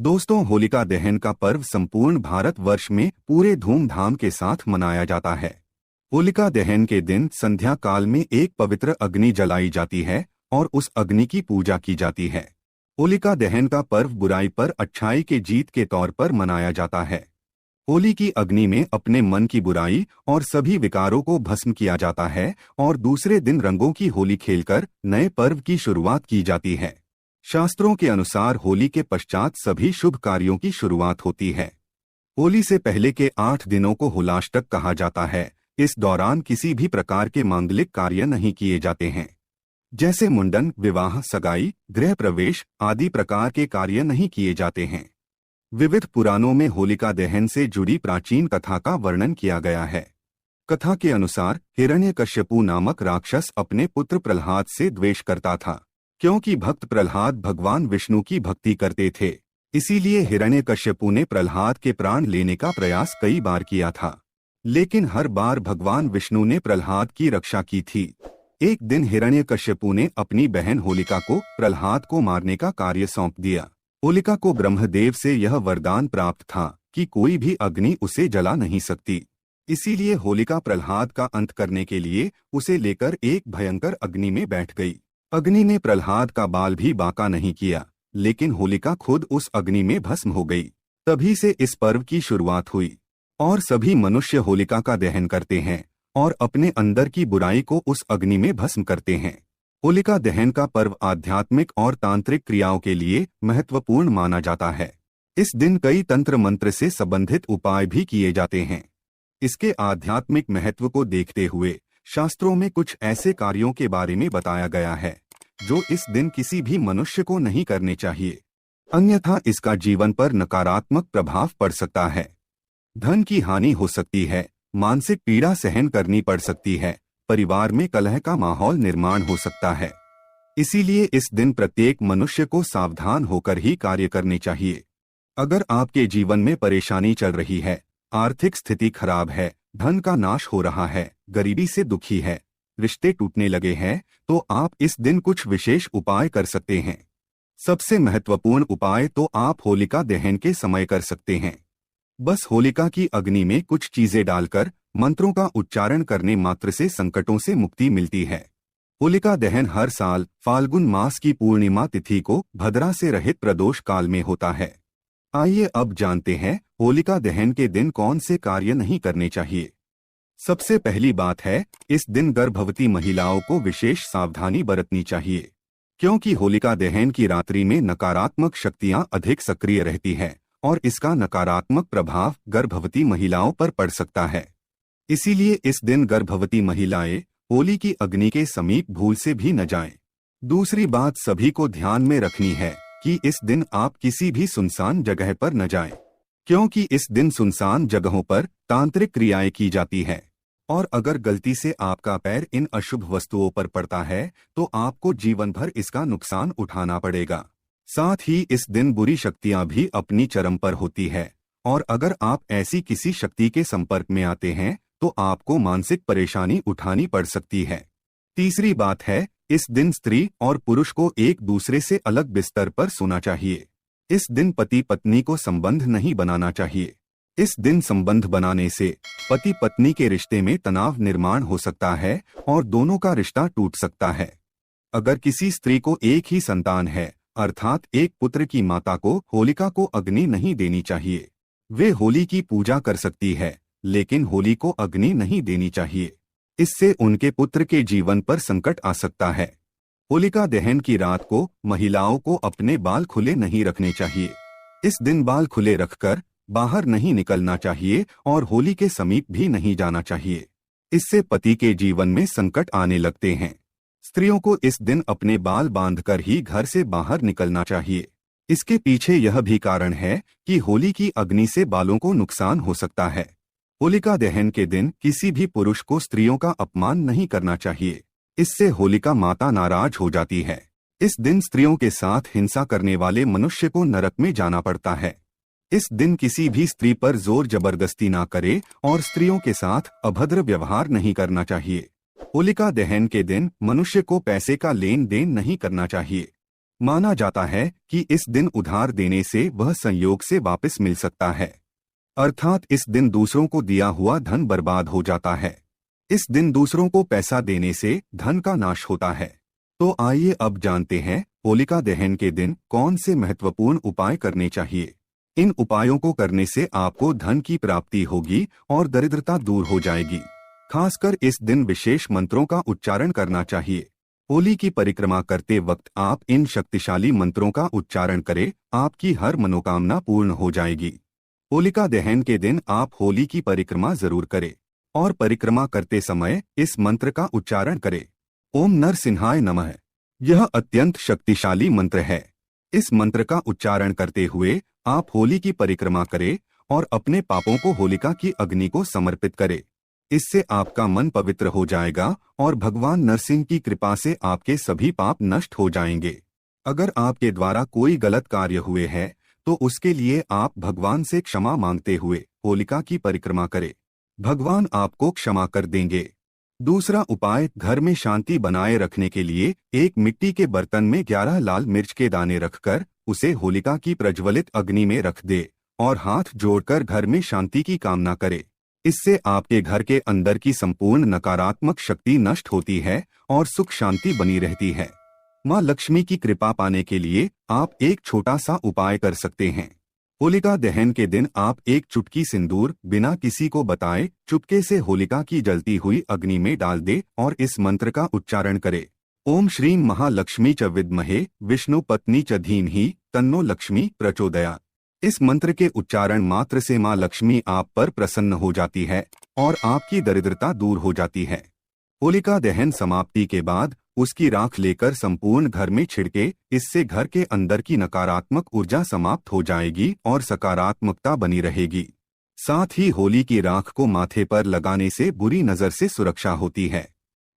दोस्तों, होलिका दहन का पर्व संपूर्ण भारतवर्ष में पूरे धूमधाम के साथ मनाया जाता है। होलिका दहन के दिन संध्या काल में एक पवित्र अग्नि जलाई जाती है और उस अग्नि की पूजा की जाती है। होलिका दहन का पर्व बुराई पर अच्छाई के जीत के तौर पर मनाया जाता है। होली की अग्नि में अपने मन की बुराई और सभी विकारों को भस्म किया जाता है और दूसरे दिन रंगों की होली खेलकर नए पर्व की शुरुआत की जाती है। शास्त्रों के अनुसार होली के पश्चात सभी शुभ कार्यों की शुरुआत होती है। होली से पहले के 8 दिनों को होलाष्टक कहा जाता है। इस दौरान किसी भी प्रकार के मांगलिक कार्य नहीं किए जाते हैं, जैसे मुंडन, विवाह, सगाई, गृह प्रवेश आदि प्रकार के कार्य नहीं किए जाते हैं। विविध पुराणों में होलिका दहन से जुड़ी प्राचीन कथा का वर्णन किया गया है। कथा के अनुसार हिरण्यकश्यपु नामक राक्षस अपने पुत्र प्रहलाद से द्वेष करता था, क्योंकि भक्त प्रहलाद भगवान विष्णु की भक्ति करते थे। इसीलिए हिरण्यकश्यपु ने प्रहलाद के प्राण लेने का प्रयास कई बार किया था, लेकिन हर बार भगवान विष्णु ने प्रहलाद की रक्षा की थी। एक दिन हिरण्यकश्यपु ने अपनी बहन होलिका को प्रहलाद को मारने का कार्य सौंप दिया। होलिका को ब्रह्मदेव से यह वरदान प्राप्त था कि कोई भी अग्नि उसे जला नहीं सकती। इसीलिए होलिका प्रहलाद का अंत करने के लिए उसे लेकर एक भयंकर अग्नि में बैठ गई। अग्नि ने प्रहलाद का बाल भी बांका नहीं किया, लेकिन होलिका खुद उस अग्नि में भस्म हो गई। तभी से इस पर्व की शुरुआत हुई और सभी मनुष्य होलिका का दहन करते हैं और अपने अंदर की बुराई को उस अग्नि में भस्म करते हैं। होलिका दहन का पर्व आध्यात्मिक और तांत्रिक क्रियाओं के लिए महत्वपूर्ण माना जाता है। इस दिन कई तंत्र मंत्र से संबंधित उपाय भी किए जाते हैं। इसके आध्यात्मिक महत्व को देखते हुए शास्त्रों में कुछ ऐसे कार्यों के बारे में बताया गया है जो इस दिन किसी भी मनुष्य को नहीं करने चाहिए, अन्यथा इसका जीवन पर नकारात्मक प्रभाव पड़ सकता है। धन की हानि हो सकती है, मानसिक पीड़ा सहन करनी पड़ सकती है, परिवार में कलह का माहौल निर्माण हो सकता है। इसीलिए इस दिन प्रत्येक मनुष्य को सावधान होकर ही कार्य करने चाहिए। अगर आपके जीवन में परेशानी चल रही है, आर्थिक स्थिति खराब है, धन का नाश हो रहा है, गरीबी से दुखी है, रिश्ते टूटने लगे हैं, तो आप इस दिन कुछ विशेष उपाय कर सकते हैं। सबसे महत्वपूर्ण उपाय तो आप होलिका दहन के समय कर सकते हैं। बस होलिका की अग्नि में कुछ चीजें डालकर मंत्रों का उच्चारण करने मात्र से संकटों से मुक्ति मिलती है। होलिका दहन हर साल फाल्गुन मास की पूर्णिमा तिथि को भद्रा से रहित प्रदोष काल में होता है। आइए अब जानते हैं होलिका दहन के दिन कौन से कार्य नहीं करने चाहिए। सबसे पहली बात है, इस दिन गर्भवती महिलाओं को विशेष सावधानी बरतनी चाहिए, क्योंकि होलिका दहन की रात्रि में नकारात्मक शक्तियां अधिक सक्रिय रहती हैं और इसका नकारात्मक प्रभाव गर्भवती महिलाओं पर पड़ सकता है। इसीलिए इस दिन गर्भवती महिलाएं होली की अग्नि के समीप भूल से भी न जाएं। दूसरी बात सभी को ध्यान में रखनी है कि इस दिन आप किसी भी सुनसान जगह पर न जाएं, क्योंकि इस दिन सुनसान जगहों पर तांत्रिक क्रियाएं की जाती हैं और अगर गलती से आपका पैर इन अशुभ वस्तुओं पर पड़ता है तो आपको जीवन भर इसका नुकसान उठाना पड़ेगा। साथ ही इस दिन बुरी शक्तियां भी अपनी चरम पर होती है और अगर आप ऐसी किसी शक्ति के संपर्क में आते हैं तो आपको मानसिक परेशानी उठानी पड़ सकती है। तीसरी बात है, इस दिन स्त्री और पुरुष को एक दूसरे से अलग बिस्तर पर सोना चाहिए। इस दिन पति पत्नी को संबंध नहीं बनाना चाहिए। इस दिन संबंध बनाने से पति पत्नी के रिश्ते में तनाव निर्माण हो सकता है और दोनों का रिश्ता टूट सकता है। अगर किसी स्त्री को एक ही संतान है, अर्थात एक पुत्र की माता को होलिका को अग्नि नहीं देनी चाहिए। वे होली की पूजा कर सकती है, लेकिन होली को अग्नि नहीं देनी चाहिए। इससे उनके पुत्र के जीवन पर संकट आ सकता है। होलिका दहन की रात को महिलाओं को अपने बाल खुले नहीं रखने चाहिए। इस दिन बाल खुले रखकर बाहर नहीं निकलना चाहिए और होली के समीप भी नहीं जाना चाहिए। इससे पति के जीवन में संकट आने लगते हैं। स्त्रियों को इस दिन अपने बाल बांधकर ही घर से बाहर निकलना चाहिए। इसके पीछे यह भी कारण है कि होली की अग्नि से बालों को नुकसान हो सकता है। होलिका दहन के दिन किसी भी पुरुष को स्त्रियों का अपमान नहीं करना चाहिए। इससे होलिका माता नाराज हो जाती है। इस दिन स्त्रियों के साथ हिंसा करने वाले मनुष्य को नरक में जाना पड़ता है। इस दिन किसी भी स्त्री पर जोर जबरदस्ती ना करे और स्त्रियों के साथ अभद्र व्यवहार नहीं करना चाहिए। होलिका दहन के दिन मनुष्य को पैसे का लेन देन नहीं करना चाहिए। माना जाता है कि इस दिन उधार देने से वह संयोग से वापस मिल सकता है, अर्थात इस दिन दूसरों को दिया हुआ धन बर्बाद हो जाता है। इस दिन दूसरों को पैसा देने से धन का नाश होता है। तो आइए अब जानते हैं होलिका दहन के दिन कौन से महत्वपूर्ण उपाय करने चाहिए। इन उपायों को करने से आपको धन की प्राप्ति होगी और दरिद्रता दूर हो जाएगी। खासकर इस दिन विशेष मंत्रों का उच्चारण करना चाहिए। होली की परिक्रमा करते वक्त आप इन शक्तिशाली मंत्रों का उच्चारण करें, आपकी हर मनोकामना पूर्ण हो जाएगी। होलिका दहन के दिन आप होली की परिक्रमा जरूर करें और परिक्रमा करते समय इस मंत्र का उच्चारण करें, ओम नरसिंहाय नमः। यह अत्यंत शक्तिशाली मंत्र है। इस मंत्र का उच्चारण करते हुए आप होली की परिक्रमा करें और अपने पापों को होलिका की अग्नि को समर्पित करें। इससे आपका मन पवित्र हो जाएगा और भगवान नरसिंह की कृपा से आपके सभी पाप नष्ट हो जाएंगे। अगर आपके द्वारा कोई गलत कार्य हुए हैं तो उसके लिए आप भगवान से क्षमा मांगते हुए होलिका की परिक्रमा करें। भगवान आपको क्षमा कर देंगे। दूसरा उपाय, घर में शांति बनाए रखने के लिए एक मिट्टी के बर्तन में 11 लाल मिर्च के दाने रखकर उसे होलिका की प्रज्वलित अग्नि में रख दे और हाथ जोड़कर घर में शांति की कामना करे। इससे आपके घर के अंदर की संपूर्ण नकारात्मक शक्ति नष्ट होती है और सुख शांति बनी रहती है। माँ लक्ष्मी की कृपा पाने के लिए आप एक छोटा सा उपाय कर सकते हैं। होलिका दहन के दिन आप एक चुटकी सिंदूर बिना किसी को बताए चुपके से होलिका की जलती हुई अग्नि में डाल दे और इस मंत्र का उच्चारण करे, ओम श्रीं महालक्ष्मी च विद्महे विष्णु पत्नी च धीमहि तन्नो लक्ष्मी प्रचोदयात्। इस मंत्र के उच्चारण मात्र से माँ लक्ष्मी आप पर प्रसन्न हो जाती है और आपकी दरिद्रता दूर हो जाती है। होलिका दहन समाप्ति के बाद उसकी राख लेकर संपूर्ण घर में छिड़के, इससे घर के अंदर की नकारात्मक ऊर्जा समाप्त हो जाएगी और सकारात्मकता बनी रहेगी। साथ ही होली की राख को माथे पर लगाने से बुरी नजर से सुरक्षा होती है।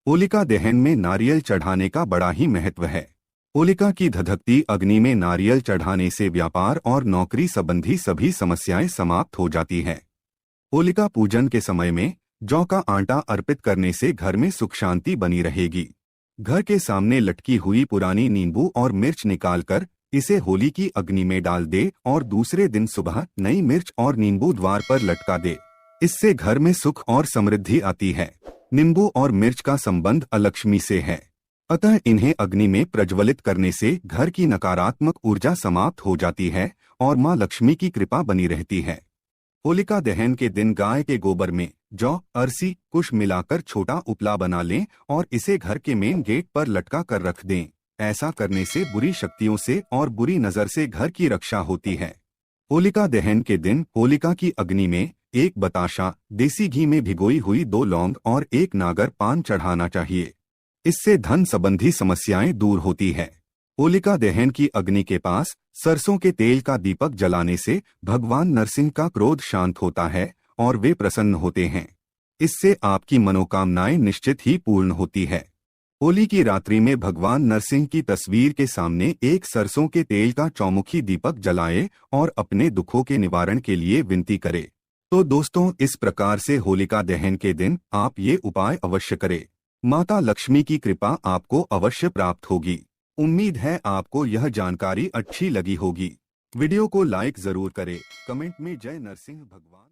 होलिका दहन में नारियल चढ़ाने का बड़ा ही महत्व है। होलिका की धधकती अग्नि में नारियल चढ़ाने से व्यापार और नौकरी संबंधी सभी समस्याएं समाप्त हो जाती हैं। होलिका पूजन के समय में जौ का आटा अर्पित करने से घर में सुख शांति बनी रहेगी। घर के सामने लटकी हुई पुरानी नींबू और मिर्च निकालकर इसे होली की अग्नि में डाल दे और दूसरे दिन सुबह नई मिर्च और नींबू द्वार पर लटका दे। इससे घर में सुख और समृद्धि आती है। नींबू और मिर्च का संबंध अलक्ष्मी से है, अतः इन्हें अग्नि में प्रज्वलित करने से घर की नकारात्मक ऊर्जा समाप्त हो जाती है और माँ लक्ष्मी की कृपा बनी रहती है। होलिका दहन के दिन गाय के गोबर में जौ, अरसी, कुश मिलाकर छोटा उपला बना लें और इसे घर के मेन गेट पर लटका कर रख दें। ऐसा करने से बुरी शक्तियों से और बुरी नजर से घर की रक्षा होती है। होलिका दहन के दिन होलिका की अग्नि में एक बताशा, देसी घी में भिगोई हुई 2 लौंग और 1 नागर पान चढ़ाना चाहिए। इससे धन संबंधी समस्याएं दूर होती है। होलिका दहन की अग्नि के पास सरसों के तेल का दीपक जलाने से भगवान नरसिंह का क्रोध शांत होता है और वे प्रसन्न होते हैं। इससे आपकी मनोकामनाएं निश्चित ही पूर्ण होती है। होली की रात्रि में भगवान नरसिंह की तस्वीर के सामने एक सरसों के तेल का चौमुखी दीपक जलाए और अपने दुखों के निवारण के लिए विनती करे। तो दोस्तों, इस प्रकार से होलिका दहन के दिन आप ये उपाय अवश्य करें। माता लक्ष्मी की कृपा आपको अवश्य प्राप्त होगी। उम्मीद है आपको यह जानकारी अच्छी लगी होगी। वीडियो को लाइक जरूर करें, कमेंट में जय नरसिंह भगवान।